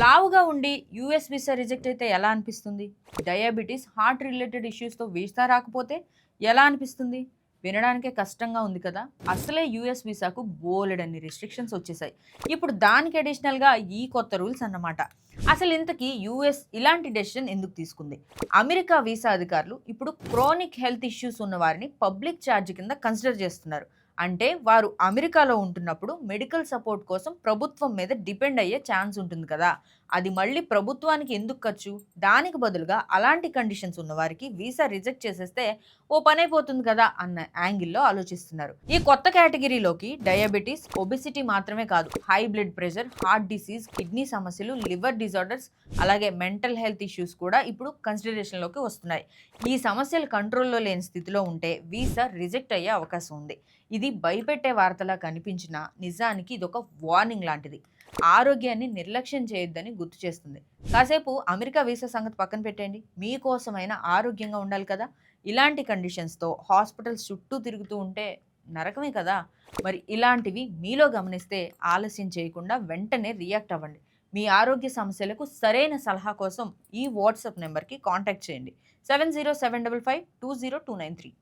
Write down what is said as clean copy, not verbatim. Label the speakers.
Speaker 1: లావుగా ఉండి US visa reject అయితే ఎలా అనిపిస్తుంది? డయాబెటిస్, హార్ట్ రిలేటెడ్ ఇష్యూస్‌తో వీసా రాకపోతే ఎలా అనిపిస్తుంది? వినడానికే కష్టంగా ఉంది కదా! అసలే యూఎస్ వీసాకు బోలెడన్ని రిస్ట్రిక్షన్స్ వచ్చేసాయి. ఇప్పుడు దానికి అడిషనల్‌గా ఈ కొత్త రూల్స్ అన్నమాట. అసలు ఇంతకీ యూఎస్ ఇలాంటి డెసిషన్ ఎందుకు తీసుకుంది? అమెరికా వీసా అధికారులు ఇప్పుడు క్రోనిక్ హెల్త్ ఇష్యూస్ ఉన్న వారిని పబ్లిక్ ఛార్జ్ కింద కన్సిడర్ చేస్తున్నారు. అంటే వారు అమెరికాలో ఉంటున్నప్పుడు మెడికల్ సపోర్ట్ కోసం ప్రభుత్వం మీద డిపెండ్ అయ్యే ఛాన్స్ ఉంటుంది కదా! అది మళ్ళీ ప్రభుత్వానికి ఎందుకు ఖర్చు? దానికి బదులుగా అలాంటి కండిషన్స్ ఉన్నవారికి వీసా రిజెక్ట్ చేసేస్తే ఓ పనైపోతుంది కదా అన్న యాంగిల్‌లో ఆలోచిస్తున్నారు. ఈ కొత్త కేటగిరీలోకి డయాబెటిస్, ఒబెసిటీ మాత్రమే కాదు, high blood pressure, heart disease, kidney సమస్యలు, లివర్ డిజార్డర్స్, అలాగే మెంటల్ హెల్త్ ఇష్యూస్ కూడా ఇప్పుడు కన్సిడరేషన్‌లోకి వస్తున్నాయి. ఈ సమస్యలు కంట్రోల్‌లో లేని స్థితిలో ఉంటే వీసా రిజెక్ట్ అయ్యే అవకాశం ఉంది. ఇది భయపెట్టే వార్తలా కనిపించినా నిజానికి ఇదొక వార్నింగ్ లాంటిది. ఆరోగ్యాన్ని నిర్లక్ష్యం చేయొద్దని గుర్తు చేస్తుంది. కాసేపు అమెరికా వీసా సంగతి పక్కన పెట్టండి. మీకోసమైనా ఆరోగ్యంగా ఉండాలి కదా! ఇలాంటి కండిషన్స్‌తో హాస్పిటల్స్ చుట్టూ తిరుగుతూ ఉంటే నరకమే కదా! మరి ఇలాంటివి మీలో గమనిస్తే ఆలస్యం చేయకుండా వెంటనే రియాక్ట్ అవ్వండి. మీ ఆరోగ్య సమస్యలకు సరైన సలహా కోసం ఈ వాట్సాప్ నెంబర్‌కి కాంటాక్ట్ చేయండి. 7075520293.